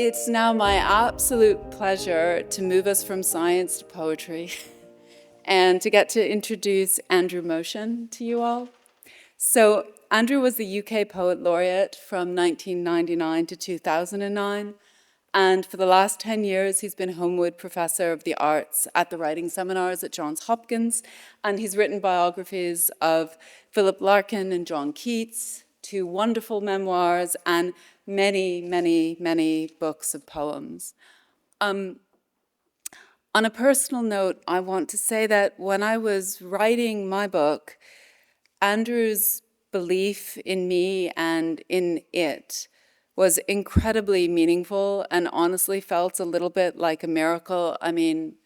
It's now my absolute pleasure to move us from science to poetry and to get to introduce Andrew Motion to you all. So Andrew was the UK Poet Laureate from 1999 to 2009. And for the last 10 years, he's been Homewood Professor of the Arts at the Writing Seminars at Johns Hopkins. And he's written biographies of Philip Larkin and John Keats, 2 wonderful memoirs, and many, many, many books of poems. On a personal note, I want to say that when I was writing my book, Andrew's belief in me and in it was incredibly meaningful and honestly felt a little bit like a miracle. I mean,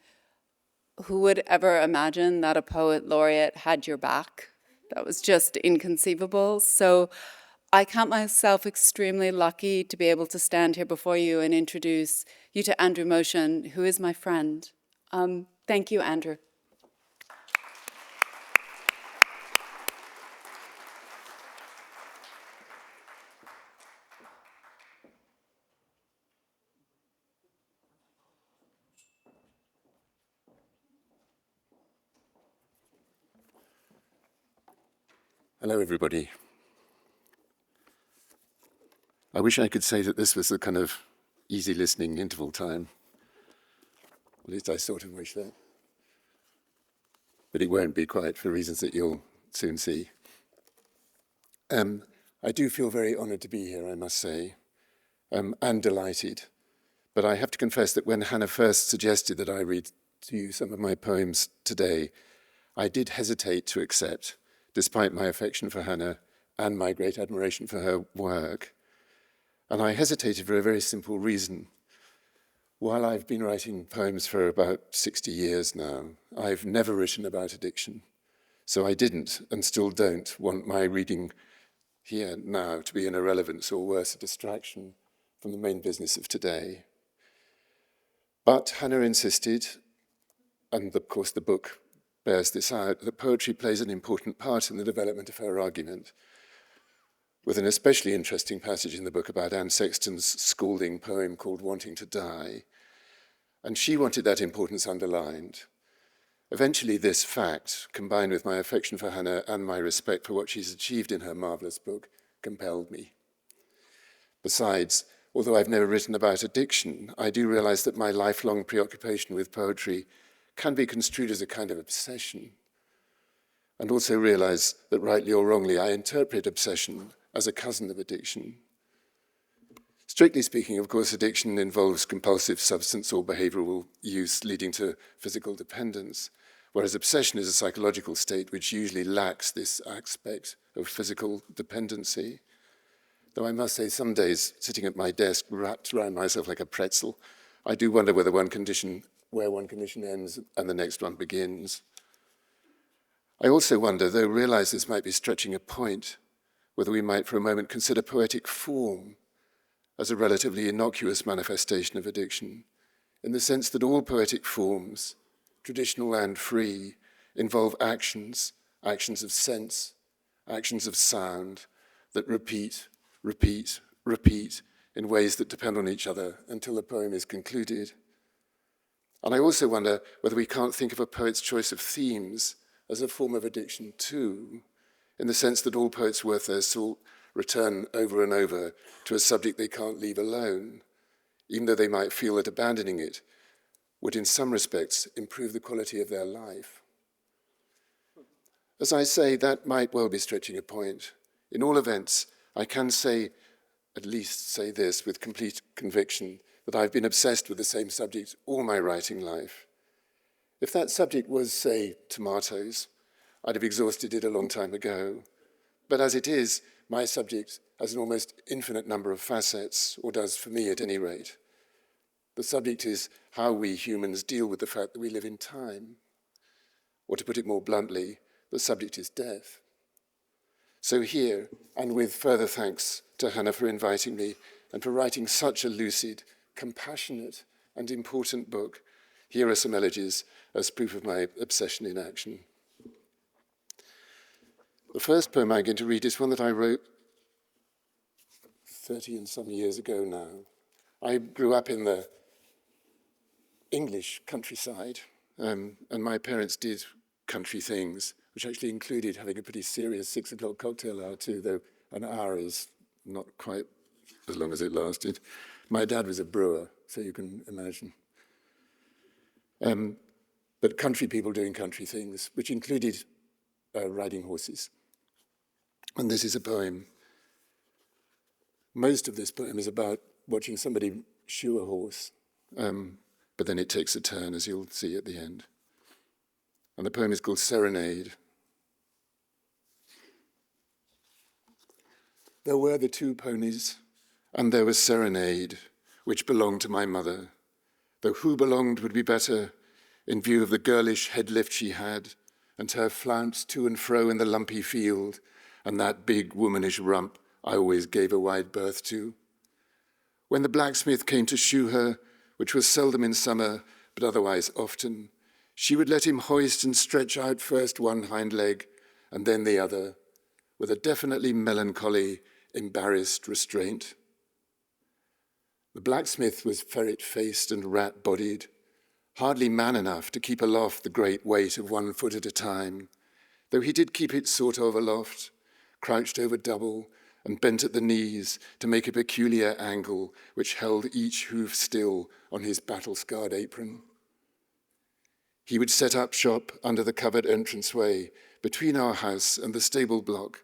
who would ever imagine that a poet laureate had your back? That was just inconceivable. So I count myself extremely lucky to be able to stand here before you and introduce you to Andrew Motion, who is my friend. Thank you, Andrew. Hello, everybody. I wish I could say that this was a kind of easy listening interval time. At least I sort of wish that. But it won't be quite for reasons that you'll soon see. I do feel very honoured to be here, I must say, and delighted. But I have to confess that when Hanna first suggested that I read to you some of my poems today, I did hesitate to accept, despite my affection for Hanna and my great admiration for her work. And I hesitated for a very simple reason. While I've been writing poems for about 60 years now, I've never written about addiction. So I didn't, and still don't, want my reading here now to be an irrelevance or worse, a distraction from the main business of today. But Hanna insisted, and of course the book bears this out, that poetry plays an important part in the development of her argument, with an especially interesting passage in the book about Anne Sexton's scalding poem called Wanting to Die. And she wanted that importance underlined. Eventually, this fact, combined with my affection for Hanna and my respect for what she's achieved in her marvelous book, compelled me. Besides, although I've never written about addiction, I do realize that my lifelong preoccupation with poetry can be construed as a kind of obsession, and also realize that rightly or wrongly, I interpret obsession as a cousin of addiction. Strictly speaking, of course, addiction involves compulsive substance or behavioral use leading to physical dependence, whereas obsession is a psychological state which usually lacks this aspect of physical dependency. Though I must say, some days, sitting at my desk, wrapped around myself like a pretzel, I do wonder where one condition ends and the next one begins. I also wonder, though realize this might be stretching a point, whether we might for a moment consider poetic form as a relatively innocuous manifestation of addiction, in the sense that all poetic forms, traditional and free, involve actions of sense, actions of sound, that repeat in ways that depend on each other until the poem is concluded. And I also wonder whether we can't think of a poet's choice of themes as a form of addiction too, in the sense that all poets worth their salt return over and over to a subject they can't leave alone, even though they might feel that abandoning it would in some respects improve the quality of their life. As I say, that might well be stretching a point. In all events, I can at least say this with complete conviction, that I've been obsessed with the same subject all my writing life. If that subject was, say, tomatoes, I'd have exhausted it a long time ago. But as it is, my subject has an almost infinite number of facets, or does for me at any rate. The subject is how we humans deal with the fact that we live in time. Or to put it more bluntly, the subject is death. So here, and with further thanks to Hanna for inviting me and for writing such a lucid, compassionate, and important book, here are some elegies as proof of my obsession in action. The first poem I'm going to read is one that I wrote 30 and some years ago now. I grew up in the English countryside, and my parents did country things, which actually included having a pretty serious 6 o'clock cocktail hour too, though an hour is not quite as long as it lasted. My dad was a brewer, so you can imagine. But country people doing country things, which included riding horses. And this is a poem. Most of this poem is about watching somebody shoe a horse, but then it takes a turn, as you'll see at the end. And the poem is called Serenade. There were the 2 ponies, and there was Serenade, which belonged to my mother, though who belonged would be better in view of the girlish head lift she had, and her flounce to and fro in the lumpy field, and that big womanish rump I always gave a wide berth to. When the blacksmith came to shoe her, which was seldom in summer, but otherwise often, she would let him hoist and stretch out first one hind leg, and then the other, with a definitely melancholy, embarrassed restraint. The blacksmith was ferret-faced and rat-bodied, hardly man enough to keep aloft the great weight of 1 foot at a time, though he did keep it sort of aloft, crouched over double and bent at the knees to make a peculiar angle which held each hoof still on his battle-scarred apron. He would set up shop under the covered entranceway between our house and the stable block,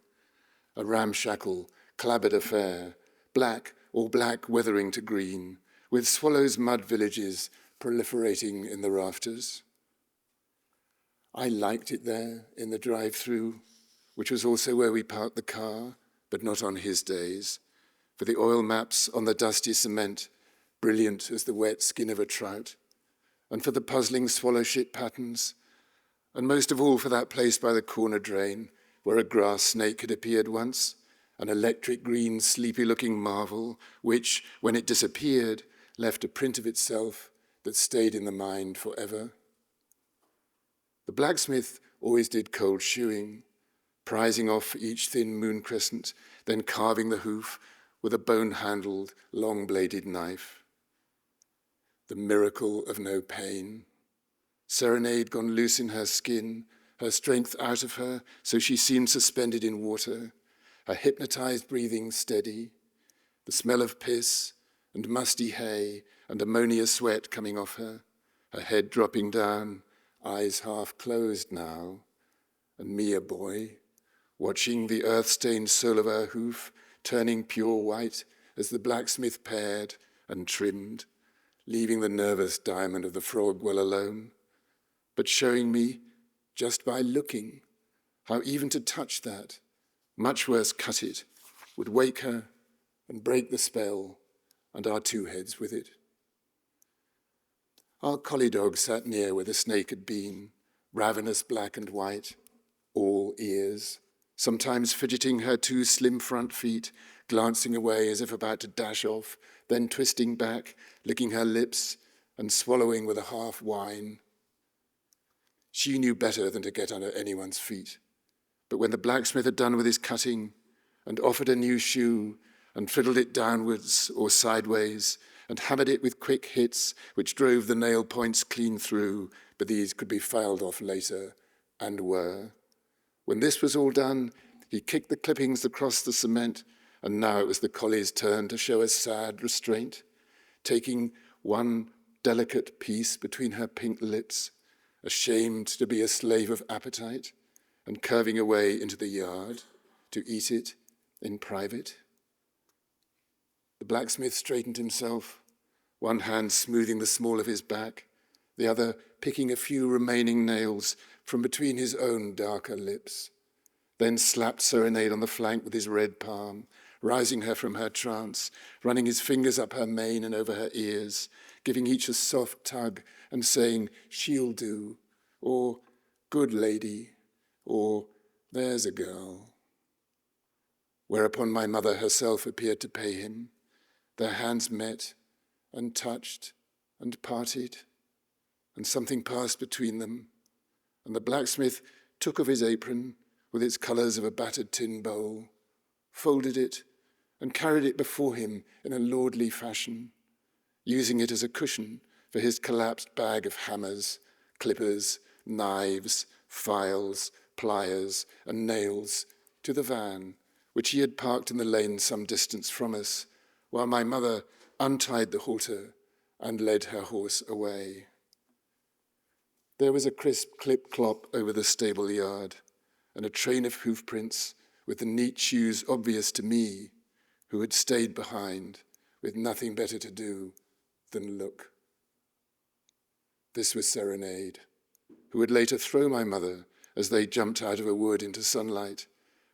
a ramshackle, clabbered affair, black or black weathering to green, with swallows' mud villages proliferating in the rafters. I liked it there in the drive-through, which was also where we parked the car, but not on his days, for the oil maps on the dusty cement, brilliant as the wet skin of a trout, and for the puzzling swallow-ship patterns, and most of all for that place by the corner drain where a grass snake had appeared once, an electric green, sleepy-looking marvel, which, when it disappeared, left a print of itself that stayed in the mind forever. The blacksmith always did cold shoeing, prizing off each thin moon crescent, then carving the hoof with a bone-handled, long-bladed knife. The miracle of no pain. Serenade gone loose in her skin, her strength out of her, so she seemed suspended in water, her hypnotized breathing steady, the smell of piss and musty hay and ammonia sweat coming off her, her head dropping down, eyes half closed now, and me a boy, watching the earth-stained sole of her hoof turning pure white as the blacksmith pared and trimmed, leaving the nervous diamond of the frog well alone, but showing me, just by looking, how even to touch that, much worse cut it, would wake her and break the spell, and our 2 heads with it. Our collie dog sat near where the snake had been, ravenous black and white, all ears, sometimes fidgeting her 2 slim front feet, glancing away as if about to dash off, then twisting back, licking her lips, and swallowing with a half whine. She knew better than to get under anyone's feet. But when the blacksmith had done with his cutting and offered a new shoe and fiddled it downwards or sideways and hammered it with quick hits which drove the nail points clean through, but these could be filed off later, and were. When this was all done, he kicked the clippings across the cement, and now it was the collie's turn to show a sad restraint, taking one delicate piece between her pink lips, ashamed to be a slave of appetite, and curving away into the yard to eat it in private. The blacksmith straightened himself, one hand smoothing the small of his back, the other picking a few remaining nails from between his own darker lips, then slapped Serenade on the flank with his red palm, rising her from her trance, running his fingers up her mane and over her ears, giving each a soft tug and saying, "She'll do," or "Good lady," or "There's a girl." Whereupon my mother herself appeared to pay him. Their hands met and touched and parted, and something passed between them, and the blacksmith took of his apron with its colours of a battered tin bowl, folded it, and carried it before him in a lordly fashion, using it as a cushion for his collapsed bag of hammers, clippers, knives, files, pliers, and nails to the van, which he had parked in the lane some distance from us, while my mother untied the halter and led her horse away. There was a crisp clip-clop over the stable yard, and a train of hoofprints with the neat shoes obvious to me, who had stayed behind with nothing better to do than look. This was Serenade, who would later throw my mother as they jumped out of a wood into sunlight,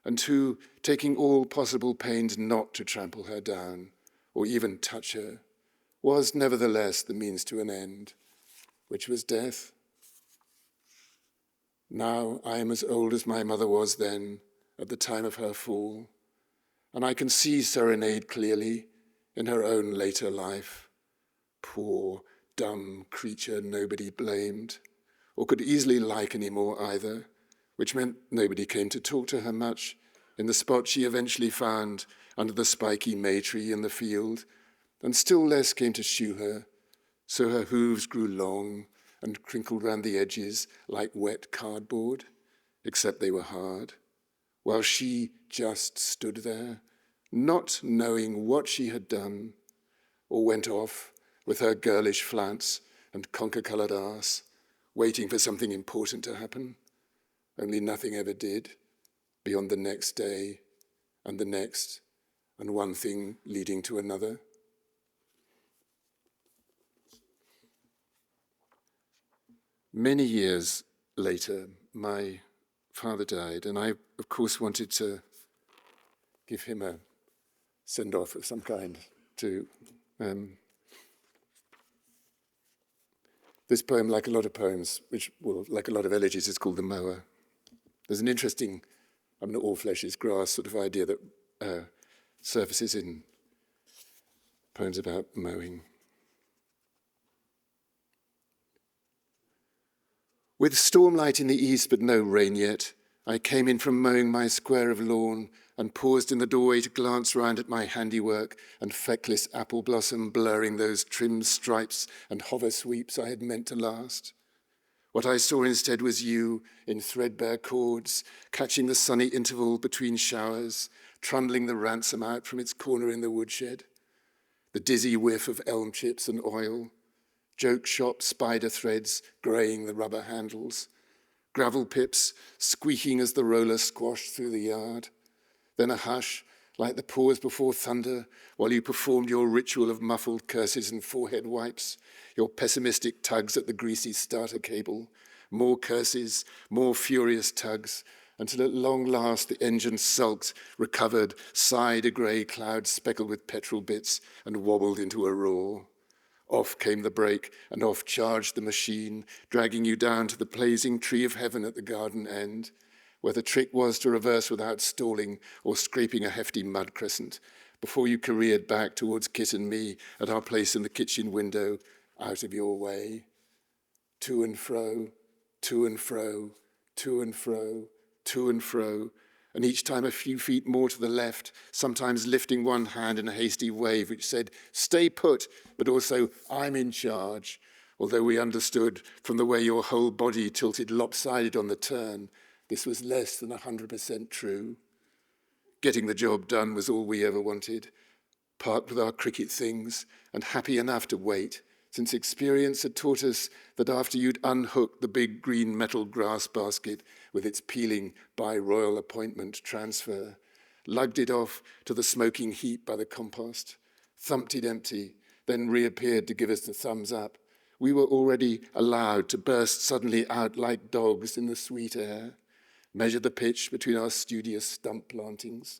and who, taking all possible pains not to trample her down or even touch her, was nevertheless the means to an end, which was death. Now I am as old as my mother was then, at the time of her fall, and I can see Serenade clearly in her own later life. Poor, dumb creature nobody blamed, or could easily like any more either, which meant nobody came to talk to her much in the spot she eventually found under the spiky may tree in the field, and still less came to shoe her, so her hooves grew long and crinkled round the edges like wet cardboard, except they were hard, while she just stood there, not knowing what she had done, or went off with her girlish flounce and conker-coloured arse, waiting for something important to happen, only nothing ever did, beyond the next day, and the next, and one thing leading to another. Many years later, my father died, and I, of course, wanted to give him a send-off of some kind to this poem, like a lot of poems, like a lot of elegies, is called The Mower. There's an interesting, all flesh is grass sort of idea that surfaces in poems about mowing. With stormlight in the east but no rain yet, I came in from mowing my square of lawn and paused in the doorway to glance round at my handiwork and feckless apple blossom blurring those trim stripes and hover sweeps I had meant to last. What I saw instead was you in threadbare cords, catching the sunny interval between showers, trundling the ransom out from its corner in the woodshed, the dizzy whiff of elm chips and oil, joke shop spider threads greying the rubber handles, gravel pips squeaking as the roller squashed through the yard, then a hush like the pause before thunder while you performed your ritual of muffled curses and forehead wipes, your pessimistic tugs at the greasy starter cable, more curses, more furious tugs, until at long last the engine sulked, recovered, sighed a grey cloud speckled with petrol bits, and wobbled into a roar. Off came the brake, and off charged the machine, dragging you down to the blazing tree of heaven at the garden end, where the trick was to reverse without stalling or scraping a hefty mud crescent, before you careered back towards Kit and me at our place in the kitchen window, out of your way. To and fro, to and fro, to and fro, to and fro, and each time a few feet more to the left, sometimes lifting one hand in a hasty wave which said, "Stay put," but also, "I'm in charge," although we understood from the way your whole body tilted lopsided on the turn, this was less than 100% true. Getting the job done was all we ever wanted, parked with our cricket things and happy enough to wait, since experience had taught us that after you'd unhooked the big green metal grass basket with its peeling by royal appointment transfer, lugged it off to the smoking heap by the compost, thumped it empty, then reappeared to give us the thumbs up, we were already allowed to burst suddenly out like dogs in the sweet air, measure the pitch between our studious stump plantings,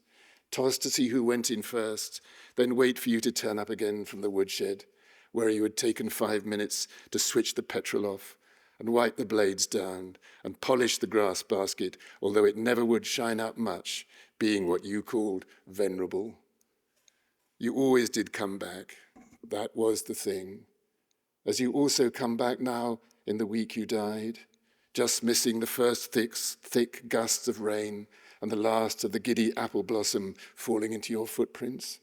toss to see who went in first, then wait for you to turn up again from the woodshed, where you had taken 5 minutes to switch the petrol off and wipe the blades down and polish the grass basket, although it never would shine up much, being what you called venerable. You always did come back. That was the thing. As you also come back now in the week you died, just missing the first thick gusts of rain and the last of the giddy apple blossom falling into your footprints,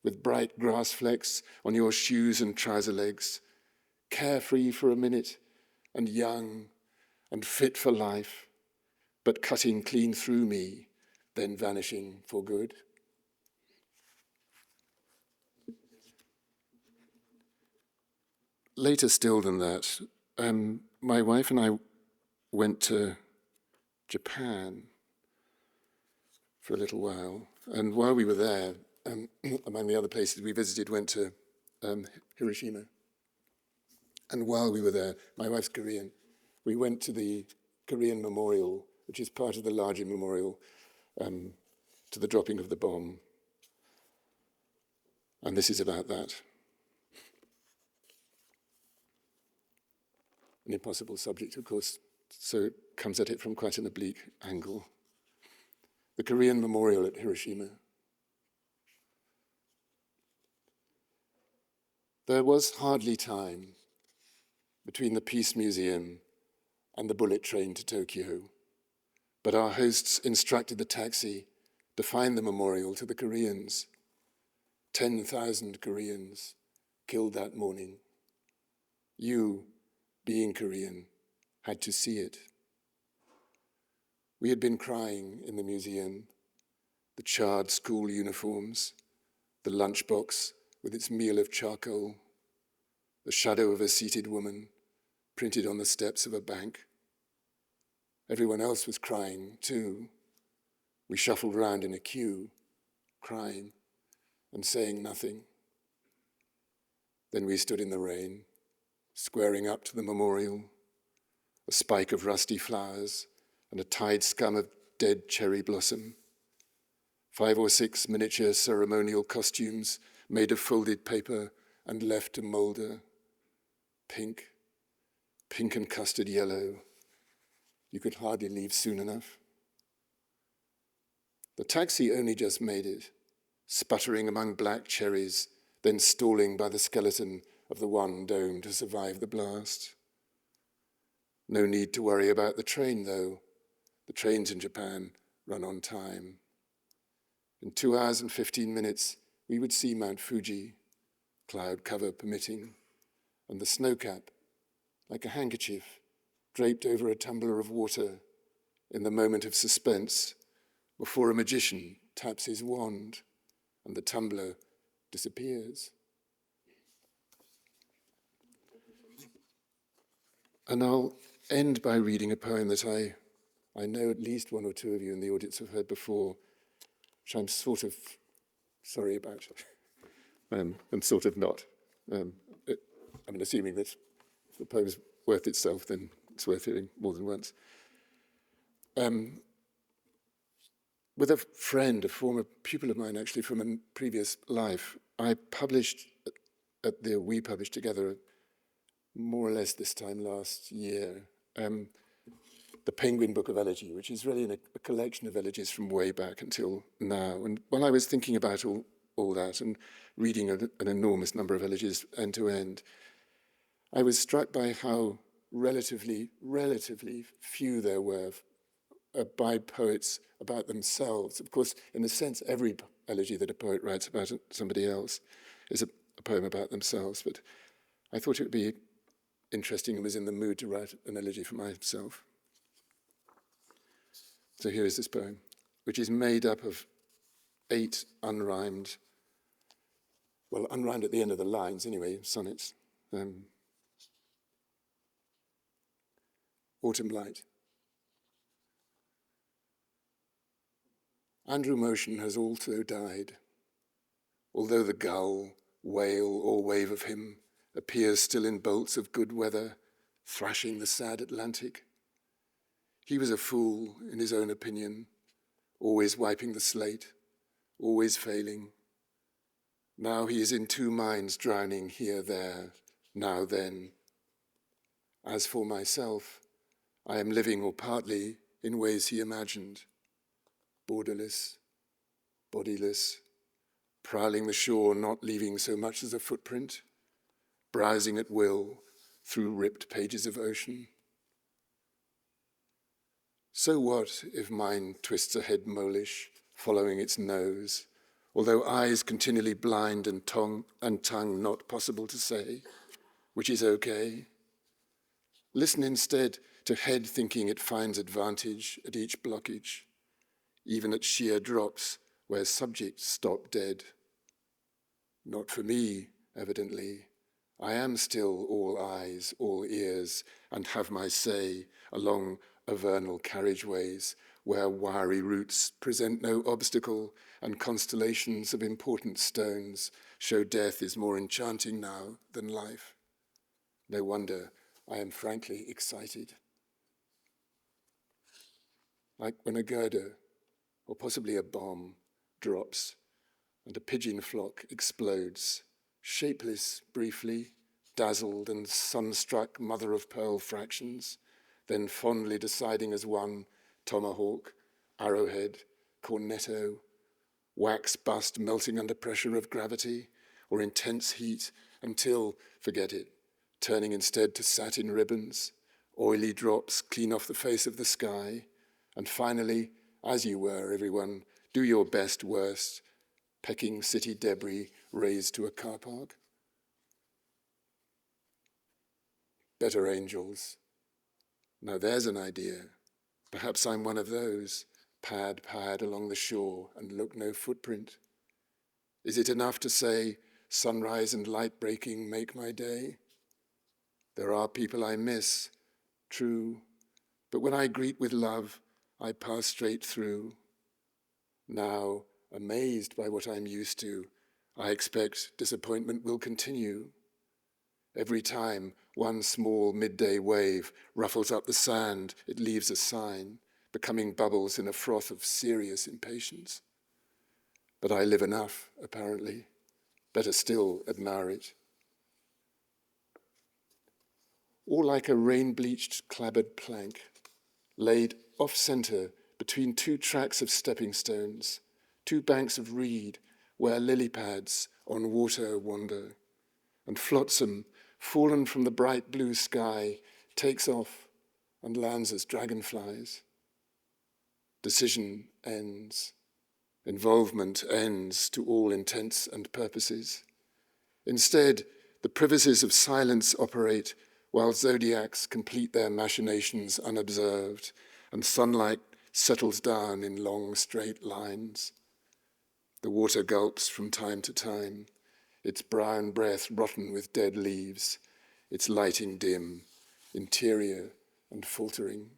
with bright grass flecks on your shoes and trouser legs, carefree for a minute and young and fit for life, but cutting clean through me, then vanishing for good. Later still than that, my wife and I went to Japan for a little while. And while we were there, among the other places we visited, went to Hiroshima. And while we were there, my wife's Korean, we went to the Korean Memorial, which is part of the larger memorial to the dropping of the bomb. And this is about that. An impossible subject, of course, so it comes at it from quite an oblique angle. The Korean Memorial at Hiroshima. There was hardly time between the Peace Museum and the bullet train to Tokyo, but our hosts instructed the taxi to find the memorial to the Koreans. 10,000 Koreans killed that morning. You, being Korean, had to see it. We had been crying in the museum, the charred school uniforms, the lunchbox with its meal of charcoal, the shadow of a seated woman printed on the steps of a bank. Everyone else was crying too. We shuffled round in a queue, crying and saying nothing. Then we stood in the rain, squaring up to the memorial, a spike of rusty flowers and a tide scum of dead cherry blossom, 5 or 6 miniature ceremonial costumes made of folded paper and left to moulder, pink and custard yellow. You could hardly leave soon enough. The taxi only just made it, sputtering among black cherries, then stalling by the skeleton of the one dome to survive the blast. No need to worry about the train, though. The trains in Japan run on time. In 2 hours and 15 minutes, we would see Mount Fuji, cloud cover permitting, and the snowcap, like a handkerchief, draped over a tumbler of water in the moment of suspense before a magician taps his wand and the tumbler disappears. And I'll end by reading a poem that I know at least one or two of you in the audience have heard before, which I'm sort of sorry about, and sort of not. I'm assuming that if the poem's worth itself, then it's worth hearing more than once. With a friend, a former pupil of mine actually from a previous life, we published together more or less this time last year, the Penguin Book of Elegy, which is really a collection of elegies from way back until now. And while I was thinking about all that and reading an enormous number of elegies end to end, I was struck by how relatively few there were by poets about themselves. Of course, in a sense, every elegy that a poet writes about somebody else is a poem about themselves, but I thought it would be interesting and was in the mood to write an elegy for myself. So here is this poem, which is made up of 8 unrhymed at the end of the lines anyway, sonnets. Autumn Light. Andrew Motion has also died, although the gull, wail, or wave of him appears still in bolts of good weather, thrashing the sad Atlantic. He was a fool, in his own opinion, always wiping the slate, always failing. Now he is in 2 minds, drowning here, there, now, then. As for myself, I am living, or partly, in ways he imagined, borderless, bodiless, prowling the shore, not leaving so much as a footprint, browsing at will through ripped pages of ocean. So what if mine twists ahead molish, following its nose, although eyes continually blind and tongue not possible to say, which is okay. Listen instead to head thinking it finds advantage at each blockage, even at sheer drops where subjects stop dead. Not for me, evidently. I am still all eyes, all ears, and have my say along avernal carriageways where wiry roots present no obstacle and constellations of important stones show death is more enchanting now than life. No wonder I am frankly excited. Like when a girder, or possibly a bomb, drops and a pigeon flock explodes, shapeless briefly, dazzled and sunstruck mother-of-pearl fractions, then fondly deciding as one tomahawk, arrowhead, cornetto, wax bust melting under pressure of gravity or intense heat until, forget it, turning instead to satin ribbons, oily drops clean off the face of the sky, and finally, as you were, everyone, do your best worst, pecking city debris raised to a car park. Better angels. Now there's an idea. Perhaps I'm one of those, pad along the shore and look no footprint. Is it enough to say, sunrise and light breaking make my day? There are people I miss, true, but when I greet with love, I pass straight through. Now, amazed by what I'm used to, I expect disappointment will continue. Every time one small midday wave ruffles up the sand, it leaves a sign, becoming bubbles in a froth of serious impatience. But I live enough, apparently. Better still, admire it. Or like a rain-bleached, clabbered plank, laid off-center between two tracks of stepping stones, two banks of reed where lily pads on water wander, and flotsam, fallen from the bright blue sky, takes off and lands as dragonflies. Decision ends. Involvement ends to all intents and purposes. Instead, the privacies of silence operate while zodiacs complete their machinations unobserved and sunlight settles down in long straight lines. The water gulps from time to time, its brown breath rotten with dead leaves, its lighting dim, interior and faltering.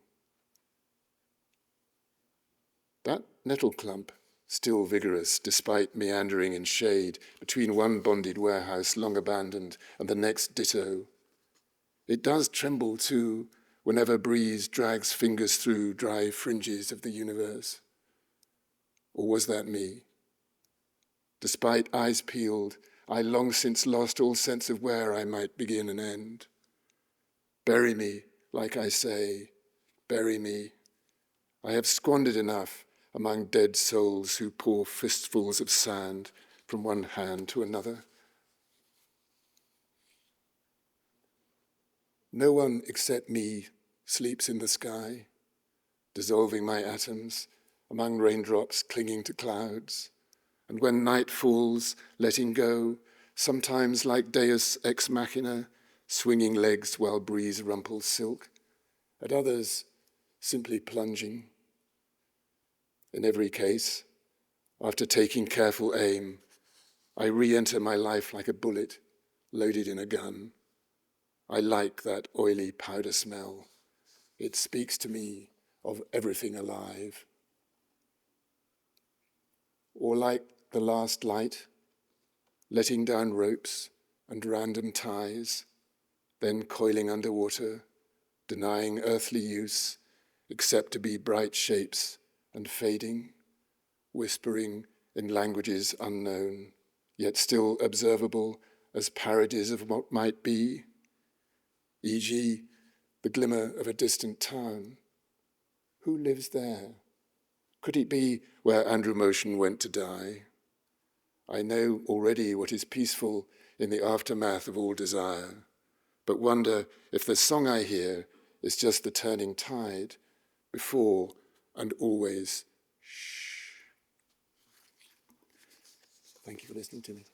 That nettle clump, still vigorous despite meandering in shade between one bonded warehouse long abandoned and the next ditto. It does tremble too whenever breeze drags fingers through dry fringes of the universe. Or was that me? Despite eyes peeled, I long since lost all sense of where I might begin and end. Bury me, like I say, bury me. I have squandered enough among dead souls who pour fistfuls of sand from one hand to another. No one except me sleeps in the sky, dissolving my atoms among raindrops clinging to clouds, and when night falls, letting go, sometimes like Deus ex machina, swinging legs while breeze rumples silk, at others simply plunging. In every case, after taking careful aim, I re-enter my life like a bullet loaded in a gun. I like that oily powder smell. It speaks to me of everything alive. Or like the last light, letting down ropes and random ties, then coiling underwater, denying earthly use, except to be bright shapes and fading, whispering in languages unknown, yet still observable as parodies of what might be, e.g., the glimmer of a distant town. Who lives there? Could it be where Andrew Motion went to die? I know already what is peaceful in the aftermath of all desire, but wonder if the song I hear is just the turning tide before and always shh. Thank you for listening to me.